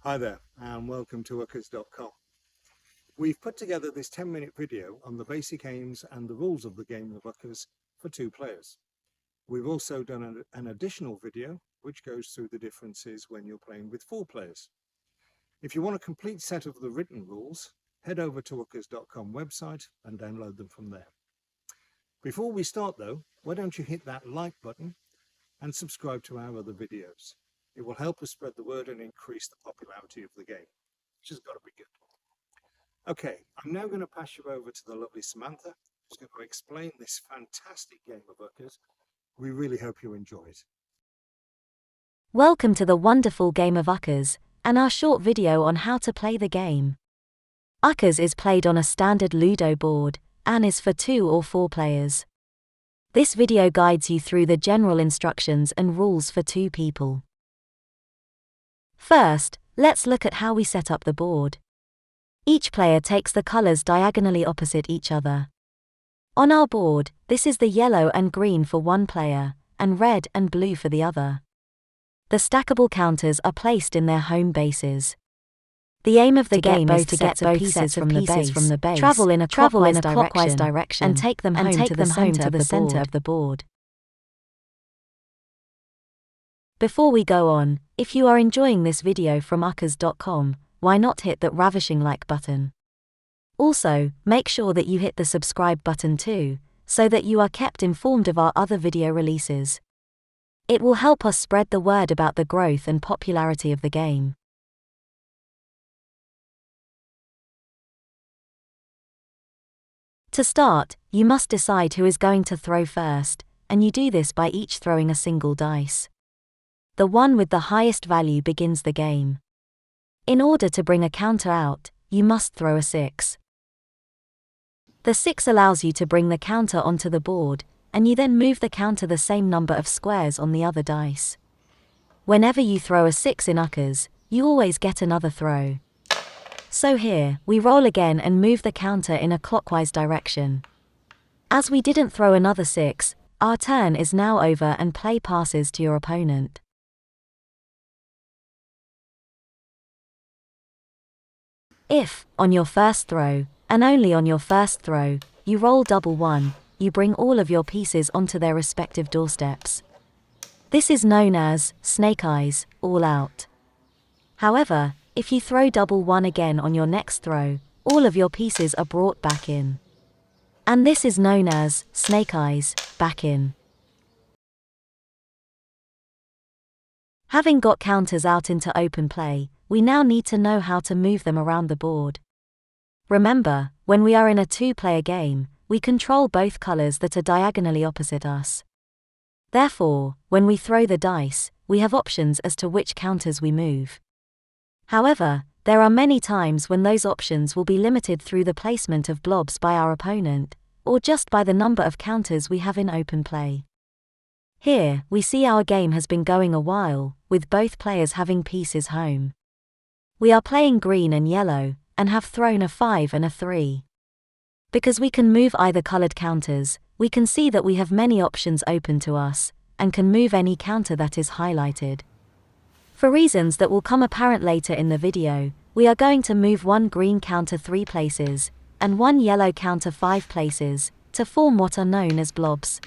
Hi there and welcome to Uckers.com. We've put together this 10-minute video on the basic aims and the rules of the game of Uckers for 2 players. We've also done an additional video which goes through the differences when you're playing with 4 players. If you want a complete set of the written rules, head over to Uckers.com website and download them from there. Before we start though, why don't you hit that like button and subscribe to our other videos. It will help us spread the word and increase the popularity of the game, which has got to be good. Okay, I'm now going to pass you over to the lovely Samantha, who's going to explain this fantastic game of Uckers. We really hope you enjoy it. Welcome to the wonderful game of Uckers, and our short video on how to play the game. Uckers is played on a standard Ludo board, and is for 2 or 4 players. This video guides you through the general instructions and rules for 2 people. First, let's look at how we set up the board. Each player takes the colors diagonally opposite each other. On our board, this is the yellow and green for one player, and red and blue for the other. The stackable counters are placed in their home bases. The aim of the game is to get both pieces from the base, travel in a clockwise direction, and take them home to the center of the board. Before we go on, if you are enjoying this video from Uckers.com, why not hit that ravishing like button? Also, make sure that you hit the subscribe button too, so that you are kept informed of our other video releases. It will help us spread the word about the growth and popularity of the game. To start, you must decide who is going to throw first, and you do this by each throwing a single dice. The one with the highest value begins the game. In order to bring a counter out, you must throw a 6. The 6 allows you to bring the counter onto the board, and you then move the counter the same number of squares on the other dice. Whenever you throw a 6 in Uckers, you always get another throw. So here, we roll again and move the counter in a clockwise direction. As we didn't throw another 6, our turn is now over and play passes to your opponent. If, on your first throw, and only on your first throw, you roll double 1, you bring all of your pieces onto their respective doorsteps. This is known as snake eyes, all out. However, if you throw double 1 again on your next throw, all of your pieces are brought back in. And this is known as snake eyes, back in. Having got counters out into open play, we now need to know how to move them around the board. Remember, when we are in a 2-player game, we control both colors that are diagonally opposite us. Therefore, when we throw the dice, we have options as to which counters we move. However, there are many times when those options will be limited through the placement of blobs by our opponent, or just by the number of counters we have in open play. Here, we see our game has been going a while, with both players having pieces home. We are playing green and yellow, and have thrown a 5 and a 3. Because we can move either colored counters, we can see that we have many options open to us, and can move any counter that is highlighted. For reasons that will come apparent later in the video, we are going to move one green counter 3 places, and one yellow counter 5 places, to form what are known as blobs.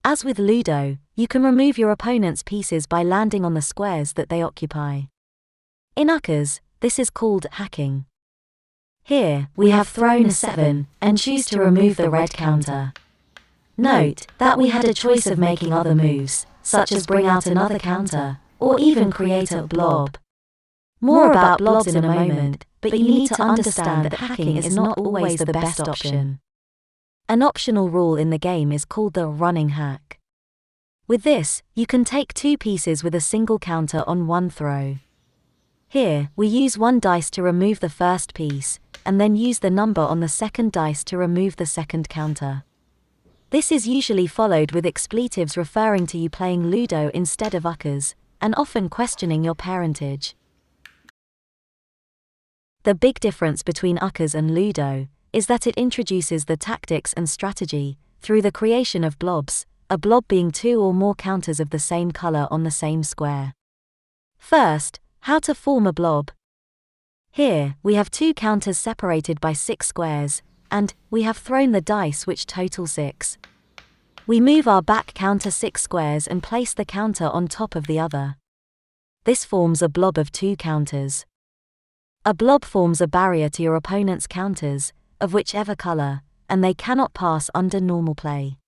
As with Ludo, you can remove your opponent's pieces by landing on the squares that they occupy. In Uckers, this is called hacking. Here, we have thrown a 7, and choose to remove the red counter. Note that we had a choice of making other moves, such as bring out another counter, or even create a blob. More about blobs in a moment, but you need to understand that hacking is not always the best option. An optional rule in the game is called the running hack. With this, you can take 2 pieces with a single counter on one throw. Here, we use 1 dice to remove the first piece, and then use the number on the second dice to remove the second counter. This is usually followed with expletives referring to you playing Ludo instead of Uckers, and often questioning your parentage. The big difference between Uckers and Ludo is that it introduces the tactics and strategy through the creation of blobs, a blob being two or more counters of the same color on the same square. First, how to form a blob. Here, we have two counters separated by 6 squares, and we have thrown the dice which total 6. We move our back counter 6 squares and place the counter on top of the other. This forms a blob of 2 counters. A blob forms a barrier to your opponent's counters, of whichever color, and they cannot pass under normal play.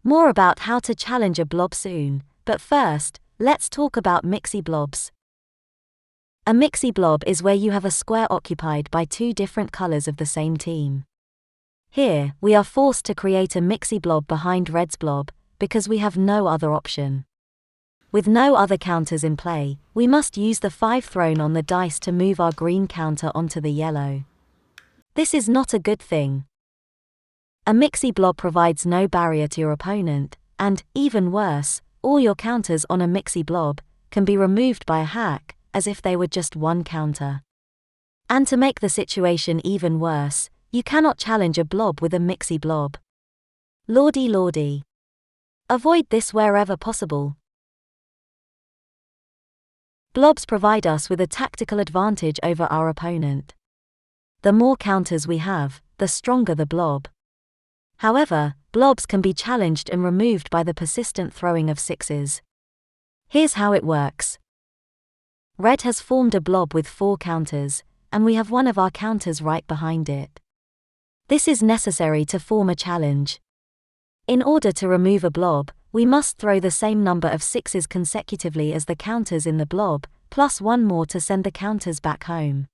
More about how to challenge a blob soon, but first, let's talk about mixie blobs. A mixie blob is where you have a square occupied by 2 different colors of the same team. Here, we are forced to create a mixie blob behind red's blob, because we have no other option. With no other counters in play, we must use the 5 thrown on the dice to move our green counter onto the yellow. This is not a good thing. A mixie blob provides no barrier to your opponent, and, even worse, all your counters on a mixie blob can be removed by a hack, as if they were just 1 counter. And to make the situation even worse, you cannot challenge a blob with a mixie blob. Lordy lordy. Avoid this wherever possible. Blobs provide us with a tactical advantage over our opponent. The more counters we have, the stronger the blob. However, blobs can be challenged and removed by the persistent throwing of 6s. Here's how it works. Red has formed a blob with 4 counters, and we have one of our counters right behind it. This is necessary to form a challenge. In order to remove a blob, we must throw the same number of 6s consecutively as the counters in the blob, plus 1 more to send the counters back home.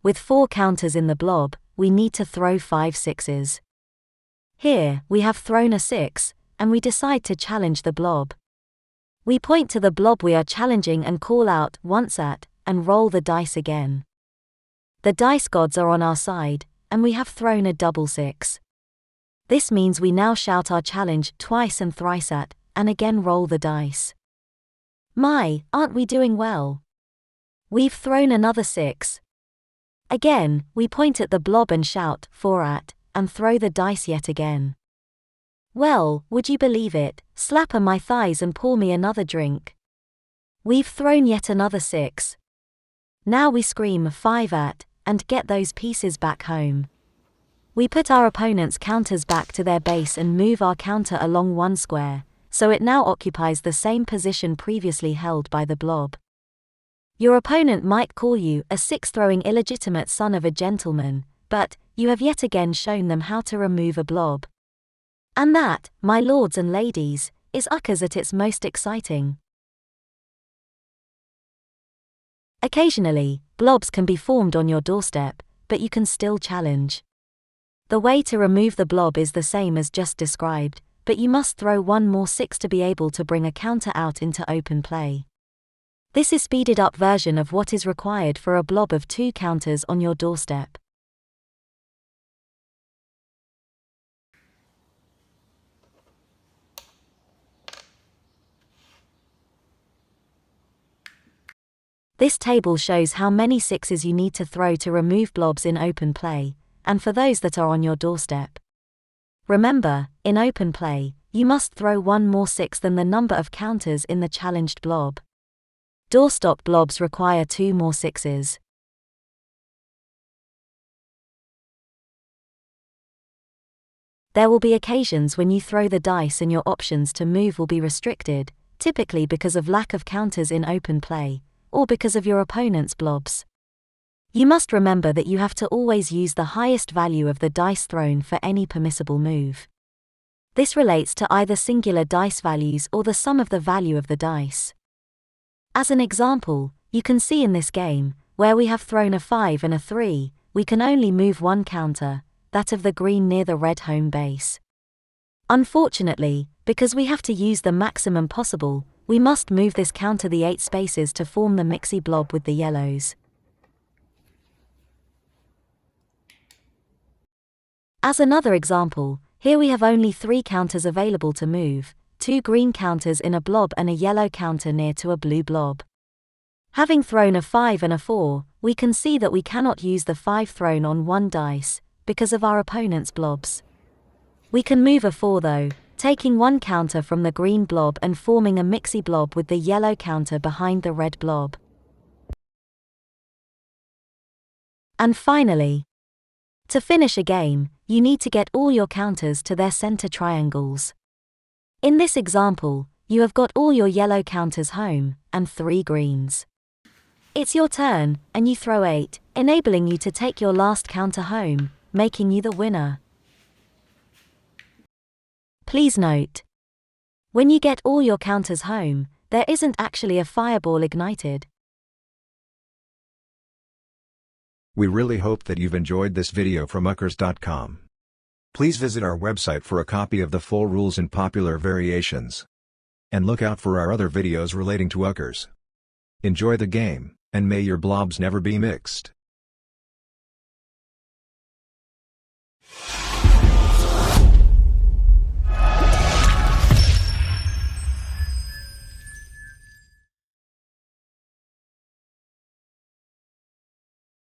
With 4 counters in the blob, we need to throw 5 6s. Here, we have thrown a 6, and we decide to challenge the blob. We point to the blob we are challenging and call out once at, and roll the dice again. The dice gods are on our side, and we have thrown a double 6. This means we now shout our challenge twice and thrice at, and again roll the dice. My, aren't we doing well? We've thrown another 6. Again, we point at the blob and shout 4 at, and throw the dice yet again. Well, would you believe it, slap on my thighs and pour me another drink. We've thrown yet another 6. Now we scream 5 at, and get those pieces back home. We put our opponent's counters back to their base and move our counter along 1 square, so it now occupies the same position previously held by the blob. Your opponent might call you a 6-throwing illegitimate son of a gentleman, but you have yet again shown them how to remove a blob. And that, my lords and ladies, is Uckers at its most exciting. Occasionally, blobs can be formed on your doorstep, but you can still challenge. The way to remove the blob is the same as just described, but you must throw 1 more 6 to be able to bring a counter out into open play. This is speeded up version of what is required for a blob of 2 counters on your doorstep. This table shows how many 6s you need to throw to remove blobs in open play, and for those that are on your doorstep. Remember, in open play, you must throw 1 more 6 than the number of counters in the challenged blob. Doorstop blobs require 2 more 6s. There will be occasions when you throw the dice and your options to move will be restricted, typically because of lack of counters in open play, or because of your opponent's blobs. You must remember that you have to always use the highest value of the dice thrown for any permissible move. This relates to either singular dice values or the sum of the value of the dice. As an example, you can see in this game, where we have thrown a 5 and a 3, we can only move 1 counter, that of the green near the red home base. Unfortunately, because we have to use the maximum possible, we must move this counter the 8 spaces to form the mixie blob with the yellows. As another example, here we have only 3 counters available to move, 2 green counters in a blob and a yellow counter near to a blue blob. Having thrown a 5 and a 4, we can see that we cannot use the 5 thrown on 1 dice, because of our opponent's blobs. We can move a 4 though, taking one counter from the green blob and forming a mixy blob with the yellow counter behind the red blob. And finally, to finish a game, you need to get all your counters to their center triangles. In this example, you have got all your yellow counters home, and 3 greens. It's your turn, and you throw 8, enabling you to take your last counter home, making you the winner. Please note, when you get all your counters home, there isn't actually a fireball ignited. We really hope that you've enjoyed this video from Uckers.com. Please visit our website for a copy of the full rules and popular variations. And look out for our other videos relating to Uckers. Enjoy the game, and may your blobs never be mixed.